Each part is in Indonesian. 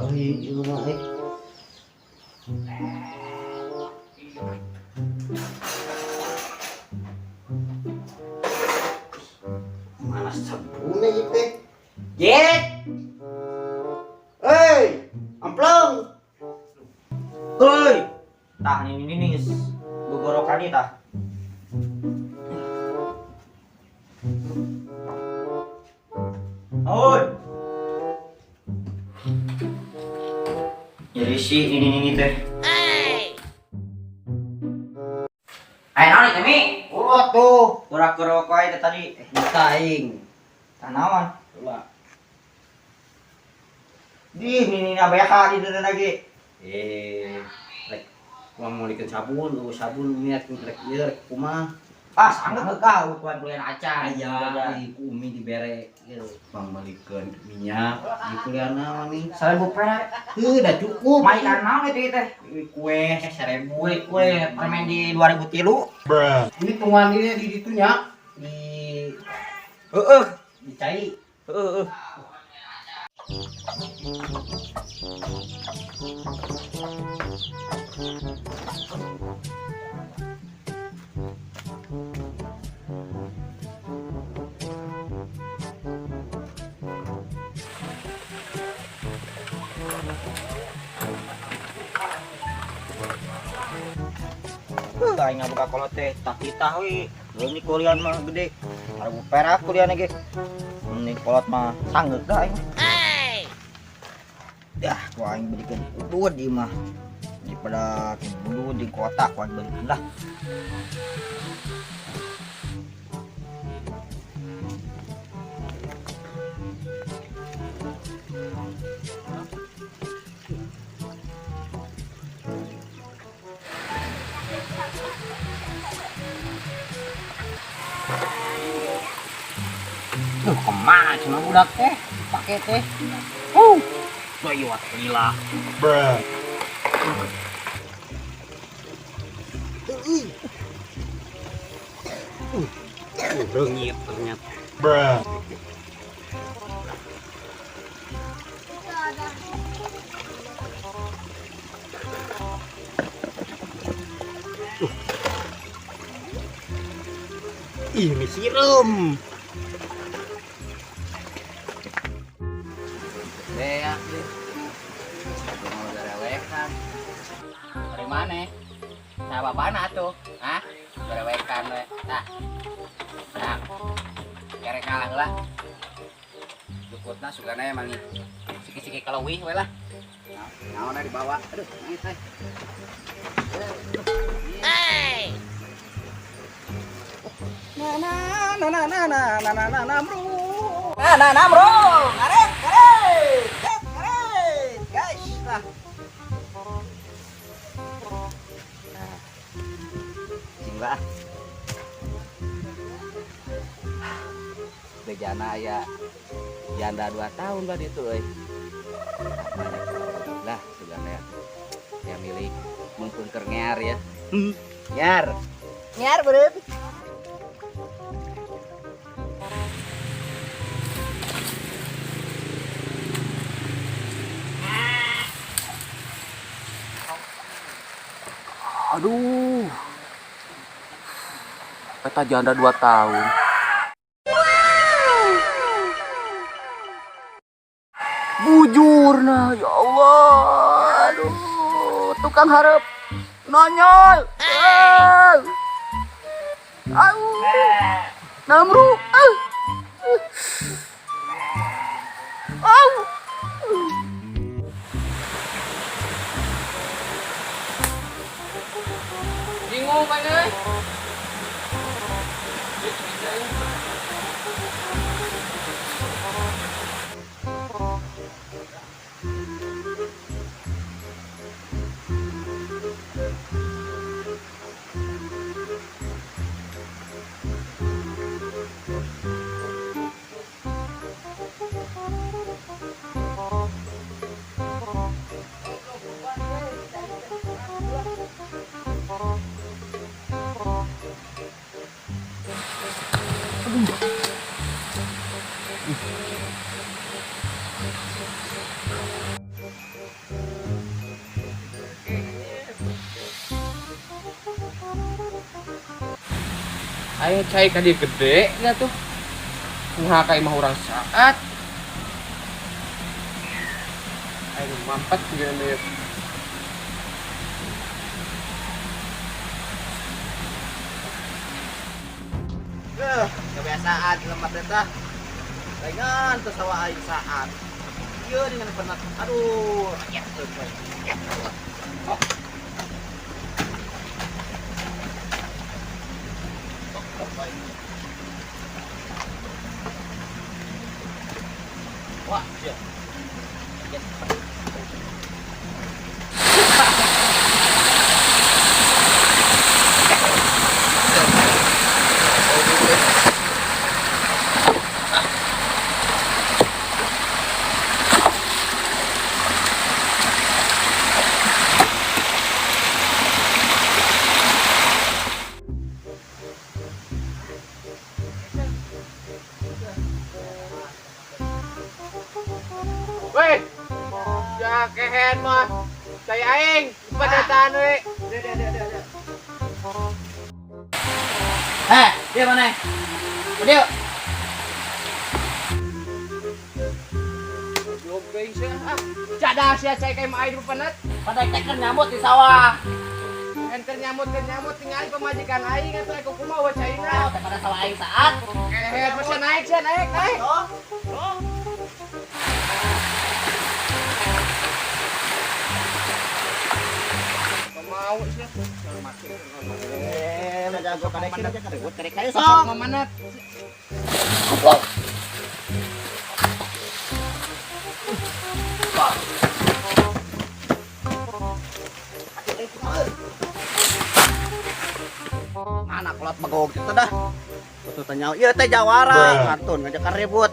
Ari ieu mah mana sabunnya ieu teh? Jet. Hei, amplong. Hei. Tah ini gogorokan ieu tah. Oi. Jadi si ini teh. Ayo naon teh Mi? Urut tuh. Kurak-kurok wae teh tadi. Kita aing. Tanawan. Ulah. Ini abaya di dieu lagi. Rek mau dikeun sabun niat rek ieu rek kumaha. Ah, sanggeut kau tuan kuliah acan. Aya, umi dibere ieu Bang malikeun minyak di kuliahna mah nih. 1000 perak. Heuh, da cukup. Mainan naon itu teh? Kue 1000 kue permen di 2003. Ini tungan ini di ditunya di dicai. Aing buka kolot teh tak kita we. Ini kuliah mah gede. 1000 perak kuliah ge. Ini kolot mah sanggeut da aing. Dah, ku aing beureun udud ieu mah. Daripada udud di kota ku aing beureun lah. Kemana cuma budak teh pakai teh doyot lila bruh rengit ternyata bruh ini sirum beak deh. Mau garewekan. Dari mana? Nah, bapana tuh? Hah? Garewekan we. Tah. Nah. Kere kalah lah. Cukutna sugana emang siki-siki kaleuwih we lah. Naonna dibawa. Aduh, nangis teh. Hey. Bro. Bro. Arek. Guys, nah. Singgah. Bejana aya janda 2 tahun tadi itu euy. Lah, sugana ya milik mumpung keur ngear ya. Ngear beureun. Aduh, peta janda 2 tahun. Bujur nah, ya Allah. Aduh, tukang harap nonyol. Namru. Bingung kan euy. Ayo cai ka dia gede nya tuh. Kumaha ka imah urang saat. Ayo mampet jeung dia. Kebiasaan lemah teh. Laingan teu sawa aing saat. Ieu dengan penat. Aduh, rakyat teu poe. Wah, iya. Weh, ya kehen mah. Cai aing, padatan we. Dia mana? Dia. Belum bisa. Cadas ya cai kayak mah aing penat. Pada tekan nyamut di sawah. Enter nyamut tinggal pemajikan aing atuh aku kumaha caina. Pada sawah aing saat. Kehen mah naik. Mau sih. Jago kadek aja kadek kadek kayak Sok sok. mamanat. Mana kolot megog itu dah. Betul tanya, iya teh jawara, ngantun ngajak ribut.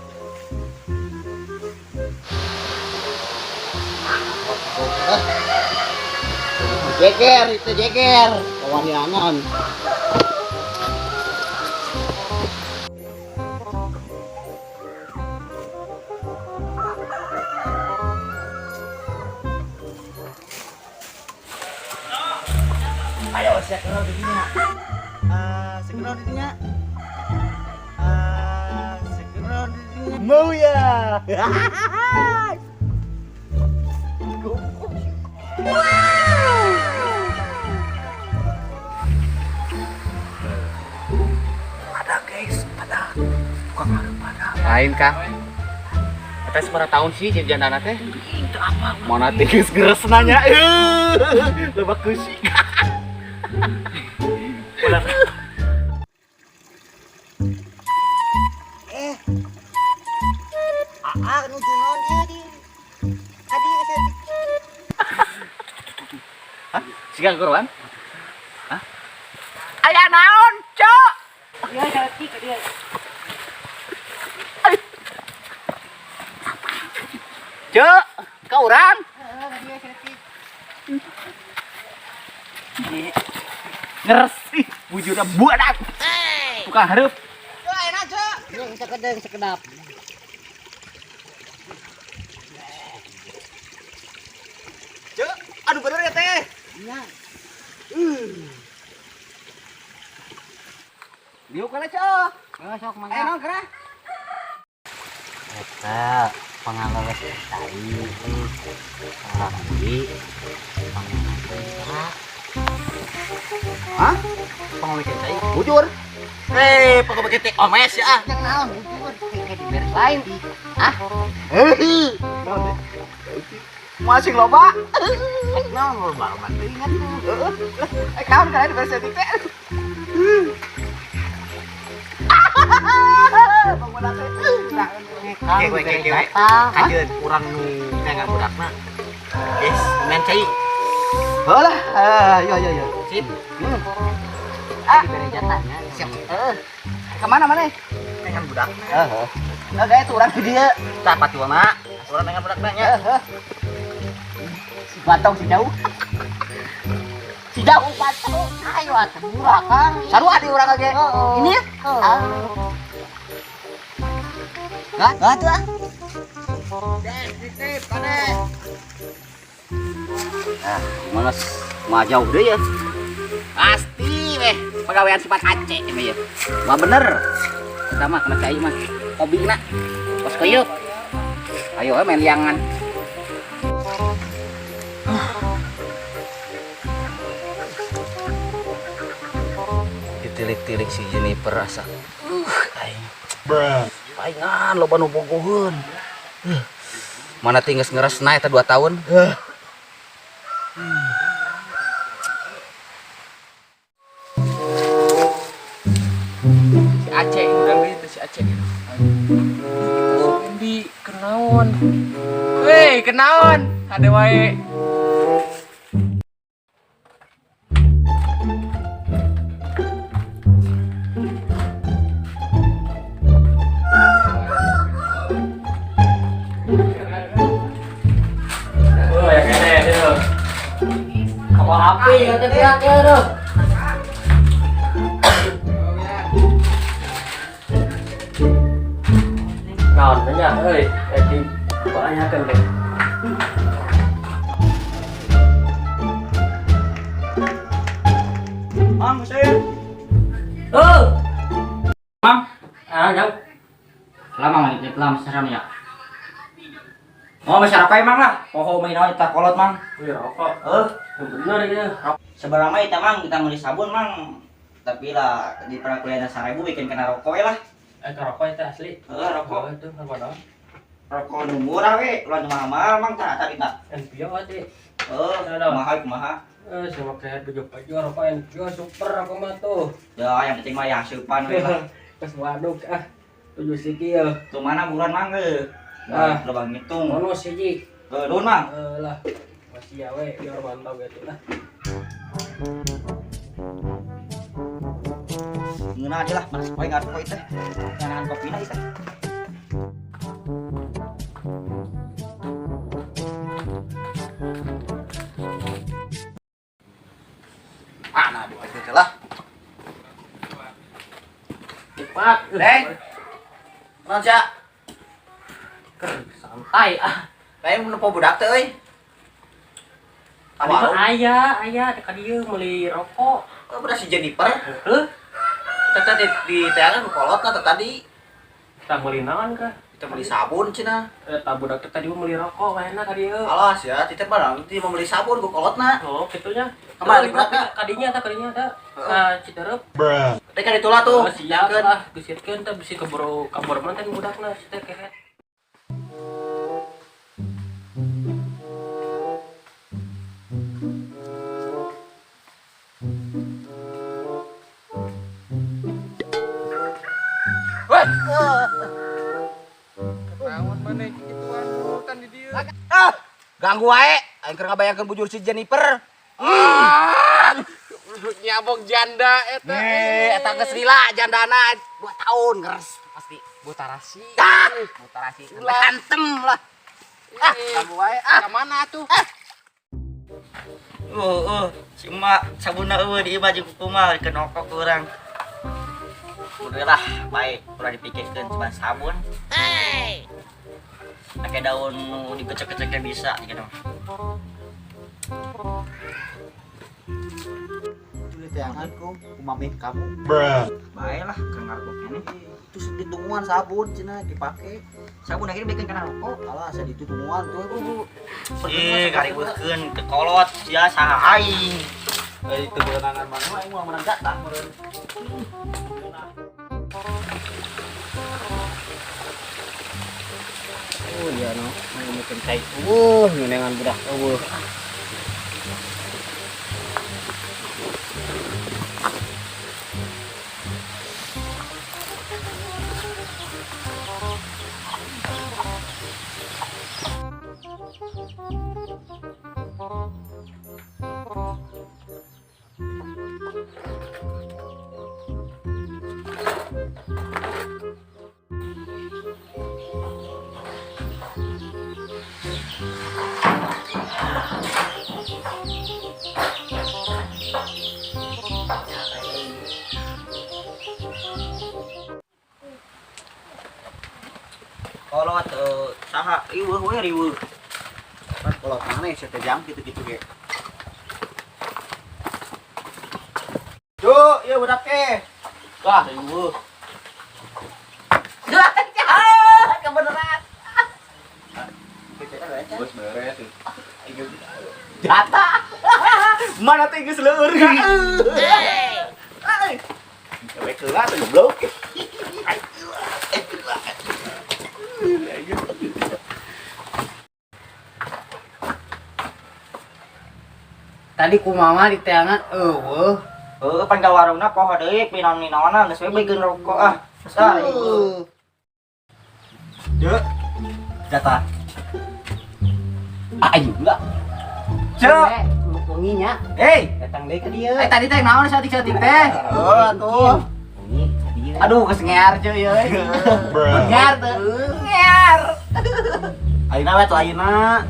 Jeger itu jeger, kewaliangan. Ayo sekenal di dinya. Sekenal di dinya. Sekenal di dinya. Mau ya. Ada guys, ada. Bukan ada. Lain Kang. Eta seberapa tahun sih jangan teh? Itu apa? Mana teh geus nanya. Loba kusik. Nuju naon ieu di. Tadi Hah? Sigang korban? Hah? Aya naon, Cok? dia jati ke dia. Cok, ka urang? Dia jati. Ngeresi, wujudna buadak. Tukang hareup. Yo enak, Cok. Yang sekedeng sekedap. Cok, aduh bener ya teh. Iya. Diuk kala, Cok. Sok mangga. Ayo nongkrah. Eta pengalaman tai orang di Hah? pengalaman tai bujur pengalaman tai omes ya Yang naon bujur kayak di beres lain. ah Masih loba. naon lo barman Ingat tuh. Kawan kalian di beres titik. Kewe kajeun urang nu nengan budakna guys main cai Holah, yo. sip Diberi jatahnya. siap Kemana mana? nengan budakna Kayak tuh orang ke dia. tak patulna urang nengan budakna nya Si Batong si jauh. Si jauh Batong. Ayo atuh murah kan. Sarua di urang ge. Ini ya? Gak tuh ah. titip kade Malas mah jauh deh ya. Pasti weh pegawaian sifat Aceh ya. Wah bener. Kita mah kena cai mah. Hobi nak. Bos kuyup. Ayo main liangan. Ditilik-tilik si Jennifer rasa. Aing. Paingan loba nu bogoheun. Mana tinggal ngeresna eta 2 tahun. Si Aceh udah gitu si Aceh. Di kenaon. Hei, kenaon. Ada wae. Oh, ya kene itu. Apa api ya tadi ya tuh. Naon nya euy, jadi banyakan deh. Mang, saya. Mang, jauh. Lama nggak lama seram ya. Oh, masyarakat emang lah. Oh, main aja tak kolot mang. Wih, rokok. Bener ya. Seberapa itu mang kita beli sabun mang. Tapi lah di perakulian 1000 bikin kena rokok ya lah. Rokok itu asli. Rokok. Itu apa dong? Rokok nu murah we, lawan mahal mang tak tadi tak. NPO tadi. Mahal. Sama kayak baju rokok NPO super aku mah tuh. Ya, yang penting mah yang supan we lah. Pas waduk 7 sikil. Tuh mana bulan mang ge? Lobang ngitung. Mono siji. Dun mang. Lah. Masih ya we, biar mantap gitu lah. Ngeuna aja lah, malas poe ngarep poe teh. Nyangan kopina ieu teh. Nah, dua itu lah. Cepat. Deng. Naon sia? Santai Lain mun po budak teh euy. Tadi mah aya teh ka dieu meuli rokok. Budak si Jennifer. Heuh, Tata di teangan kolot na tadi. kita meuli naon kah? Kita beli sabun cenah. Eta budak teh tadi meuli rokok waena ka dieu. Alas ya, titip barang ti mau beli sabun ku kolotna. Oh, kitunya. Kembali Berat beratna. kadinya ada. Ciderep. Teh kan itulah tuh. Siap lah, geusirkeun teh bisi kabur mah teh budakna teh kehet. Weh. Naon maneh gituan urutan di dieu. Ganggu wae, aing keur ngabayangkeun bujur si Jennifer. Nyabok janda eta. Eta geus lila jandana 2 tahun ngeres pasti. Butarasi. Mutarasi hantem lah. Ganggu wae. Ka mana tuh? Cuma sabunna eueuh di baju kumaha kenokok urang. Udah lah, baik, udah dipikirkan cuma sabun. Pakai daun nu dikecek-keceknya bisa gitu. Itu teanganku, kumamih kamu. Baiklah, kengar kok ini. Terus ditungguan sabun cenah dipake. Sabun akhirnya bikin kena rokok. Alah saya ditungguan tuh. Karibeukeun ke kolot sia saha aing. Itu beunangan mana mah aing mau menang jatah meureun. Oh iya no, mau bikin cai. Nyenengan budak. Kolot saha riweuh we riweuh. Kalau mana sih teh jam gitu-gitu ge. Yuk, yuk budak ke. Wah, ibu. Kebeneran. Bos beres. Data. Mana teh geus leueur. Cewek keula tuh goblok. Tadi ku mama di teangan eueuh. Pan ka warungna poho deui pinon-minona geus we beukeun rokok ah. Sah ibu. Yuk. Data. Ayo enggak. Cuk. Wenginya. Hei, datang deui ka dieu. Tadi teh naon satik-satik teh? Oh, atuh. Aduh, geus ngear cuy euy. Ngear teh. Ngear. Ayeuna we tuh ayeuna.